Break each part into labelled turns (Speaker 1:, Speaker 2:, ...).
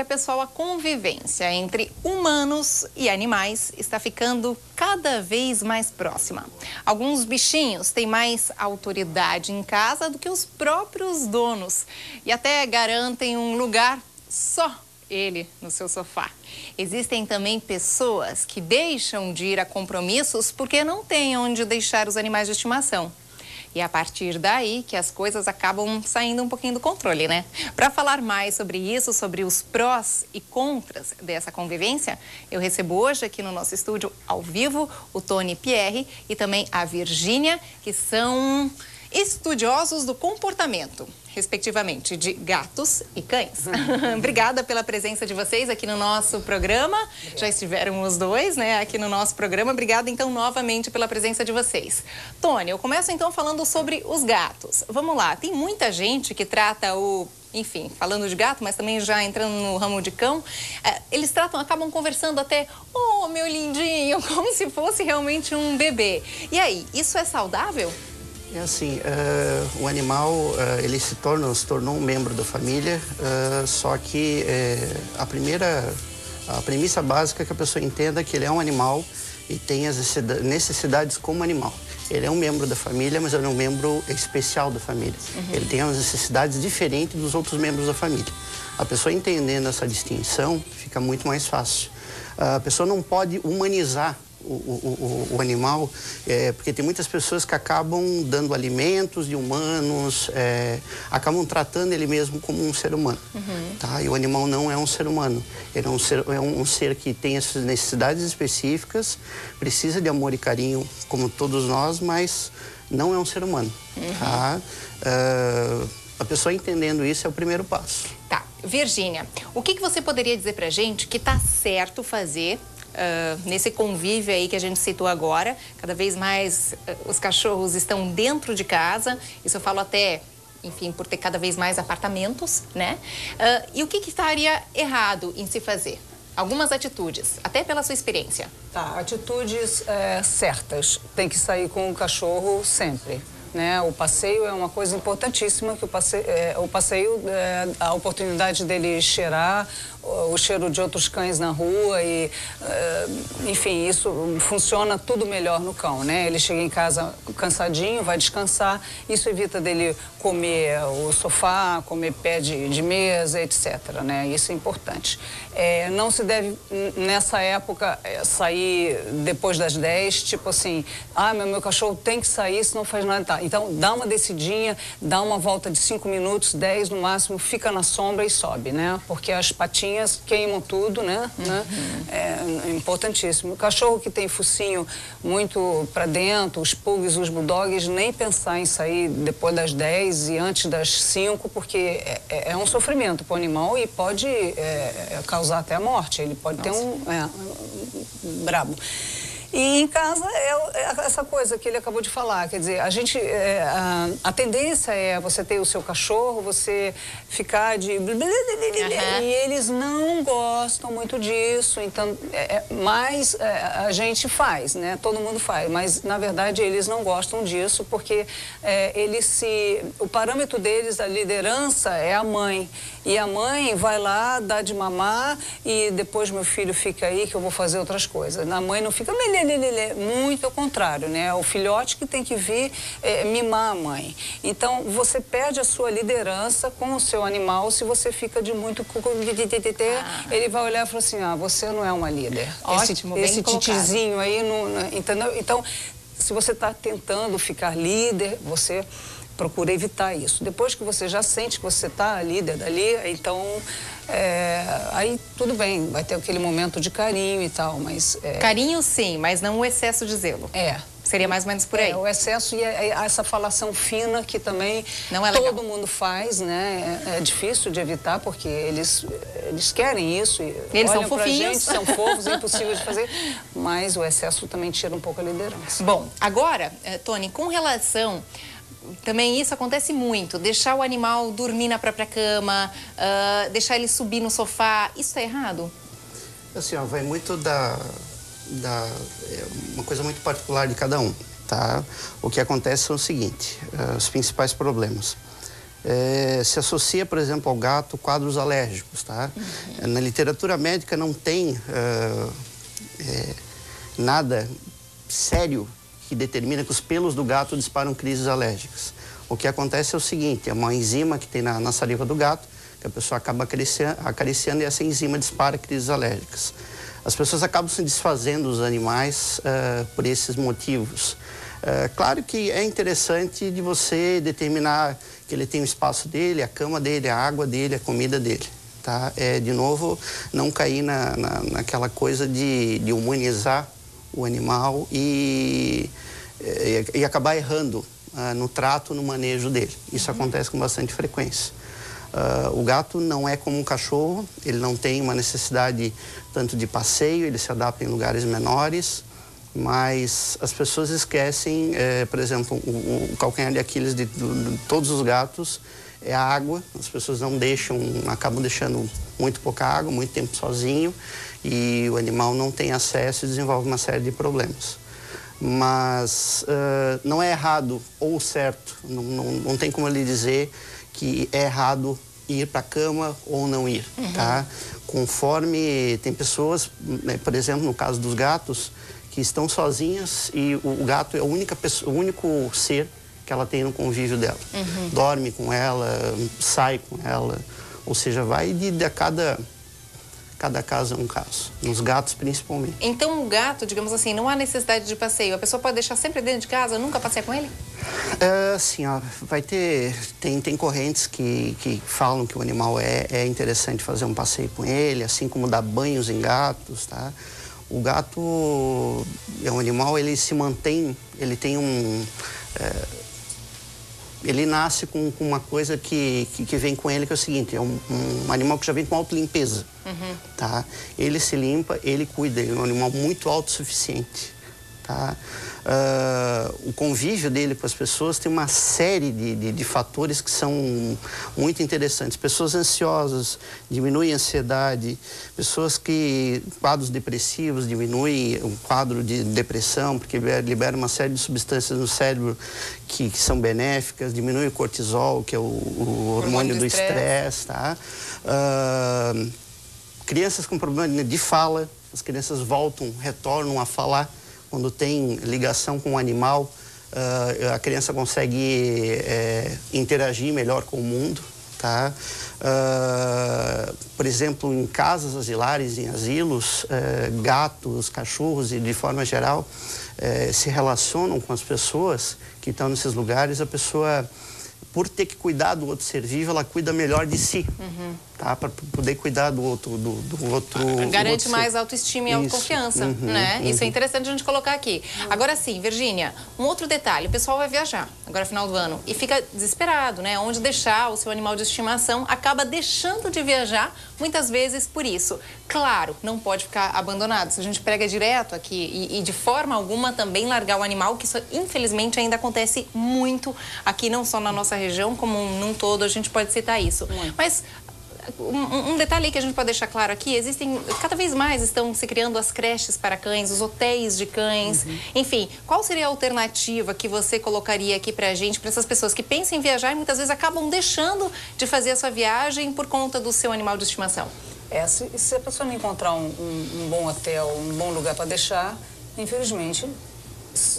Speaker 1: pessoal, a convivência entre humanos e animais está ficando cada vez mais próxima. Alguns bichinhos têm mais autoridade em casa do que os próprios donos e até garantem um lugar só ele no seu sofá. Existem também pessoas que deixam de ir a compromissos porque não têm onde deixar os animais de estimação. E é a partir daí que as coisas acabam saindo um pouquinho do controle, né? Para falar mais sobre isso, sobre os prós e contras dessa convivência, eu recebo hoje aqui no nosso estúdio, ao vivo, o Tony Pierre e também a Virgínia, que são estudiosos do comportamento, respectivamente, de gatos e cães. Obrigada pela presença de vocês aqui no nosso programa. Já estiveram os dois, né, aqui no nosso programa. Obrigada, então, novamente pela presença de vocês. Tony, eu começo, então, falando sobre os gatos. Vamos lá, tem muita gente que trata enfim, falando de gato, mas também já entrando no ramo de cão, eles acabam conversando até, oh, meu lindinho, como se fosse realmente um bebê. E aí, isso é saudável?
Speaker 2: É assim, o animal, ele se tornou um membro da família, só que a premissa básica é que a pessoa entenda que ele é um animal e tem as necessidades como animal. Ele é um membro da família, mas ele é um membro especial da família. Ele tem as necessidades diferentes dos outros membros da família. A pessoa entendendo essa distinção, fica muito mais fácil. A pessoa não pode humanizar o animal, porque tem muitas pessoas que acabam dando alimentos de humanos, acabam tratando ele mesmo como um ser humano. Tá? E o animal não é um ser humano. Ele é um ser que tem essas necessidades específicas, precisa de amor e carinho, como todos nós, mas não é um ser humano. Tá? A pessoa entendendo isso é o primeiro passo.
Speaker 1: Tá. Virgínia, o que você poderia dizer pra gente que tá certo fazer nesse convívio aí que a gente citou agora? Cada vez mais os cachorros estão dentro de casa, isso eu falo até, enfim, por ter cada vez mais apartamentos, né? E o que estaria errado em se fazer? Algumas atitudes, até pela sua experiência.
Speaker 3: Tá, atitudes certas. Tem que sair com o cachorro sempre. Né? O passeio é uma coisa importantíssima, que o passeio a oportunidade dele cheirar o cheiro de outros cães na rua e, enfim, isso funciona tudo melhor no cão, né? Ele chega em casa cansadinho, vai descansar, isso evita dele comer o sofá, comer pé de mesa, etc, né? Isso é importante. Não se deve, nessa época, sair depois das 10, tipo assim, meu cachorro tem que sair, senão não faz nada. Tá. Então, dá uma descidinha, dá uma volta de 5 minutos, 10 no máximo, fica na sombra e sobe, né? Porque as patinhas queimam tudo, né? É importantíssimo. O cachorro que tem focinho muito para dentro, os pugs, os bulldogs, nem pensar em sair depois das 10 e antes das 5, porque é um sofrimento para o animal e pode causar até a morte. Ele pode ter brabo. E em casa é essa coisa que ele acabou de falar, quer dizer, a tendência é você ter o seu cachorro, você ficar de... E eles não gostam muito disso, então, mas a gente faz, né? Todo mundo faz, mas na verdade eles não gostam disso porque o parâmetro deles, a liderança é a mãe. E a mãe vai lá, dá de mamar e depois meu filho fica aí que eu vou fazer outras coisas. A mãe não fica... Muito ao contrário, né? O filhote que tem que vir mimar a mãe. Então, você perde a sua liderança com o seu animal se você fica de muito... Ele vai olhar e falar assim, você não é uma líder.
Speaker 1: Ótimo,
Speaker 3: esse titizinho aí, entendeu? Então, se você está tentando ficar líder, você... procura evitar isso. Depois que você já sente que você está líder dali, então, aí tudo bem, vai ter aquele momento de carinho e tal, mas...
Speaker 1: Carinho sim, mas não o excesso de zelo. Seria mais ou menos por aí.
Speaker 3: O excesso e essa falação fina que também
Speaker 1: não é legal.
Speaker 3: Todo mundo faz, né? É difícil de evitar porque eles querem isso. E
Speaker 1: eles
Speaker 3: olham
Speaker 1: são fofinhos.
Speaker 3: Pra gente, são fofos, é impossível de fazer, mas o excesso também tira um pouco a liderança.
Speaker 1: Bom, agora, Tony, com relação... Também isso acontece muito, deixar o animal dormir na própria cama, deixar ele subir no sofá, isso é errado?
Speaker 2: Assim, vai muito uma coisa muito particular de cada um, tá? O que acontece é o seguinte, os principais problemas. se associa, por exemplo, ao gato quadros alérgicos, tá? Na literatura médica não tem nada sério que determina que os pelos do gato disparam crises alérgicas. O que acontece é o seguinte, é uma enzima que tem na saliva do gato, que a pessoa acaba acariciando e essa enzima dispara crises alérgicas. As pessoas acabam se desfazendo dos animais por esses motivos. Claro que é interessante de você determinar que ele tem o espaço dele, a cama dele, a água dele, a comida dele. Tá? De novo, não cair naquela coisa de humanizar o animal e acabar errando no trato, no manejo dele. Isso acontece com bastante frequência. O gato não é como um cachorro, ele não tem uma necessidade tanto de passeio, ele se adapta em lugares menores, mas as pessoas esquecem, por exemplo, o calcanhar de Aquiles de todos os gatos é a água. As pessoas acabam deixando muito pouca água, muito tempo sozinho, e o animal não tem acesso e desenvolve uma série de problemas. Mas não é errado ou certo, não tem como ele dizer que é errado ir para a cama ou não ir, tá? Conforme tem pessoas, né, por exemplo, no caso dos gatos, que estão sozinhas e o gato é o único ser que ela tem no convívio dela. Dorme com ela, sai com ela, ou seja, vai de cada caso é um caso, nos gatos principalmente.
Speaker 1: Então o gato, digamos assim, não há necessidade de passeio, a pessoa pode deixar sempre dentro de casa, nunca passear com ele?
Speaker 2: Sim, ó, vai ter, tem correntes que falam que o animal é interessante fazer um passeio com ele, assim como dar banhos em gatos, tá? O gato é um animal, ele se mantém, ele tem ele nasce com uma coisa que vem com ele, que é o seguinte, é um animal que já vem com autolimpeza, tá? Ele se limpa, ele cuida, ele é um animal muito autossuficiente, tá? O convívio dele com as pessoas tem uma série de fatores que são muito interessantes. Pessoas ansiosas, diminui a ansiedade. Pessoas quadros depressivos, diminui o quadro de depressão, porque libera uma série de substâncias no cérebro que são benéficas. Diminui o cortisol, que é o hormônio do estresse, tá? Crianças com problema de fala, as crianças retornam a falar. Quando tem ligação com o animal, a criança consegue interagir melhor com o mundo, tá? Por exemplo, em casas asilares, em asilos, gatos, cachorros e de forma geral se relacionam com as pessoas que estão nesses lugares. A pessoa, por ter que cuidar do outro ser vivo, ela cuida melhor de si, tá? Para poder cuidar do outro
Speaker 1: Garante mais autoestima e autoconfiança, né? Isso é interessante a gente colocar aqui. Agora sim, Virgínia, um outro detalhe, o pessoal vai viajar agora final do ano e fica desesperado, né? Onde deixar o seu animal de estimação, acaba deixando de viajar, muitas vezes por isso. Claro, não pode ficar abandonado, se a gente prega direto aqui e de forma alguma também largar o animal, que isso infelizmente ainda acontece muito aqui, não só na nossa região, como num todo, a gente pode citar isso. Mas um detalhe que a gente pode deixar claro aqui, cada vez mais estão se criando as creches para cães, os hotéis de cães, enfim, qual seria a alternativa que você colocaria aqui pra gente, para essas pessoas que pensam em viajar e muitas vezes acabam deixando de fazer a sua viagem por conta do seu animal de estimação?
Speaker 3: Se a pessoa não encontrar um bom hotel, um bom lugar para deixar, infelizmente,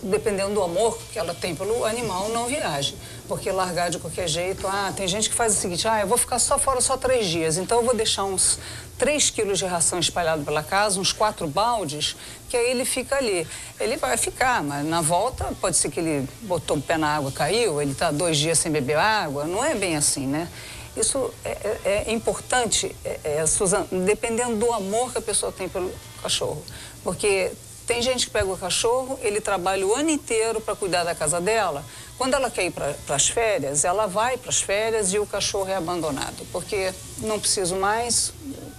Speaker 3: dependendo do amor que ela tem pelo animal, não viaje. Porque largar de qualquer jeito, tem gente que faz o seguinte, eu vou ficar fora só 3 dias, então eu vou deixar uns 3 quilos de ração espalhado pela casa, uns 4 baldes, que aí ele fica ali. Ele vai ficar, mas na volta pode ser que ele botou o pé na água, caiu, ele está 2 dias sem beber água, não é bem assim, né? Isso é importante, Suzana, dependendo do amor que a pessoa tem pelo cachorro, porque tem gente que pega o cachorro, ele trabalha o ano inteiro para cuidar da casa dela. Quando ela quer ir para as férias, ela vai para as férias e o cachorro é abandonado. Porque não preciso mais,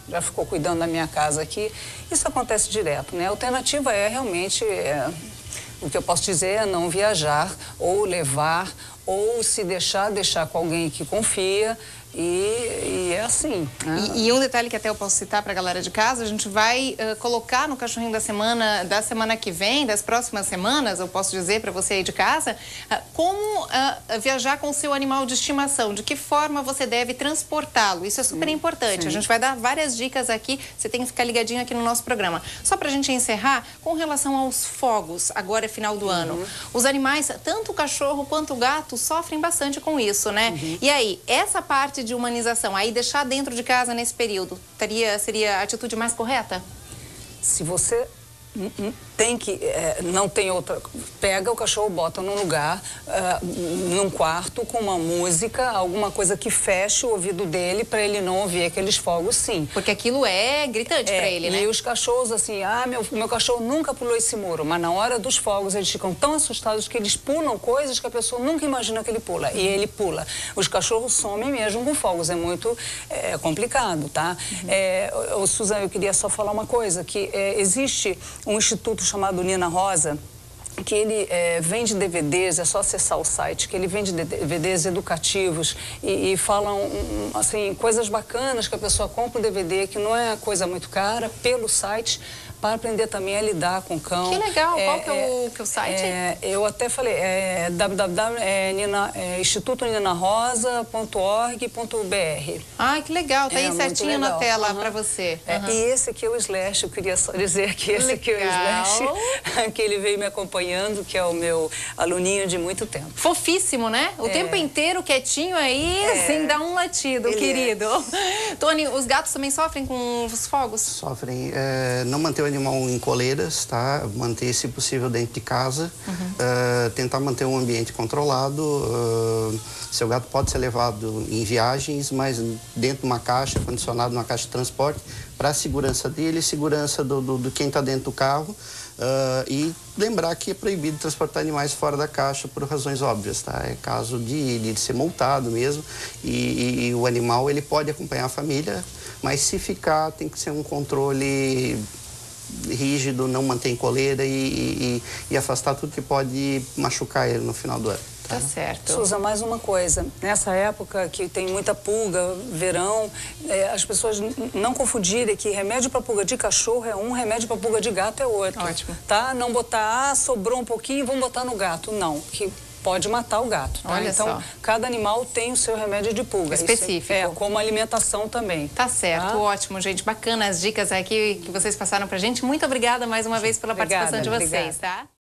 Speaker 3: já ficou cuidando da minha casa aqui. Isso acontece direto, né? A alternativa é realmente, o que eu posso dizer é não viajar ou levar, ou se deixar com alguém que confia E é assim. Né?
Speaker 1: E um detalhe que até eu posso citar para a galera de casa, a gente vai colocar no cachorrinho da semana que vem, das próximas semanas, eu posso dizer para você aí de casa, como viajar com o seu animal de estimação, de que forma você deve transportá-lo. Isso é super importante.
Speaker 3: Sim.
Speaker 1: A gente vai dar várias dicas aqui, você tem que ficar ligadinho aqui no nosso programa. Só para a gente encerrar, com relação aos fogos, agora é final do ano. Os animais, tanto o cachorro quanto o gato, sofrem bastante com isso, né? E aí, essa parte de humanização, aí deixar dentro de casa nesse período, seria a atitude mais correta?
Speaker 3: Se você tem que, não tem outra, pega o cachorro, bota num lugar, num quarto com uma música, alguma coisa que feche o ouvido dele para ele não ouvir aqueles fogos, sim.
Speaker 1: Porque aquilo é gritante para ele, né?
Speaker 3: E os cachorros assim, meu cachorro nunca pulou esse muro, mas na hora dos fogos eles ficam tão assustados que eles pulam coisas que a pessoa nunca imagina que ele pula, e ele pula. Os cachorros somem mesmo com fogos, é muito complicado, tá? Suzana, eu queria só falar uma coisa, que existe um instituto chamado Nina Rosa, que ele vende DVDs, é só acessar o site, que ele vende DVDs educativos e falam, assim, coisas bacanas que a pessoa compra o DVD, que não é coisa muito cara, pelo site, para aprender também a lidar com o cão.
Speaker 1: Que legal, qual que é o site?
Speaker 3: Eu até falei, institutoninarosa.org.br.
Speaker 1: Ai, que legal, tá aí certinho na tela para você.
Speaker 3: E esse aqui é o Slash, eu queria só dizer que esse aqui é o Slash, que ele veio me acompanhando, que é o meu aluninho de muito tempo.
Speaker 1: Fofíssimo, né? O tempo inteiro quietinho aí, sem dar um latido, querido. Tony, os gatos também sofrem com os fogos?
Speaker 2: Sofrem. Não manter o animal em coleiras, tá? Manter, se possível, dentro de casa. Tentar manter um ambiente controlado. Seu gato pode ser levado em viagens, mas dentro de uma caixa, condicionado numa caixa de transporte, para a segurança dele e segurança do quem está dentro do carro. E lembrar que é proibido transportar animais fora da caixa por razões óbvias, tá? É caso de ser multado mesmo, e o animal ele pode acompanhar a família, mas se ficar tem que ser um controle rígido, não manter em coleira e afastar tudo que pode machucar ele no final do ano.
Speaker 1: Tá certo.
Speaker 3: Suza, mais uma coisa. Nessa época que tem muita pulga, verão, as pessoas não confundirem que remédio para pulga de cachorro é um, remédio para pulga de gato é outro.
Speaker 1: Ótimo.
Speaker 3: Tá? Não botar, sobrou um pouquinho, vamos botar no gato. Não, que pode matar o gato. Tá?
Speaker 1: Olha
Speaker 3: então,
Speaker 1: só.
Speaker 3: Cada animal tem o seu remédio de pulga.
Speaker 1: Específico.
Speaker 3: Isso, como alimentação também.
Speaker 1: Tá certo,
Speaker 3: tá?
Speaker 1: Ótimo, gente. Bacana as dicas aqui que vocês passaram pra gente. Muito obrigada mais uma vez pela participação de vocês, tá?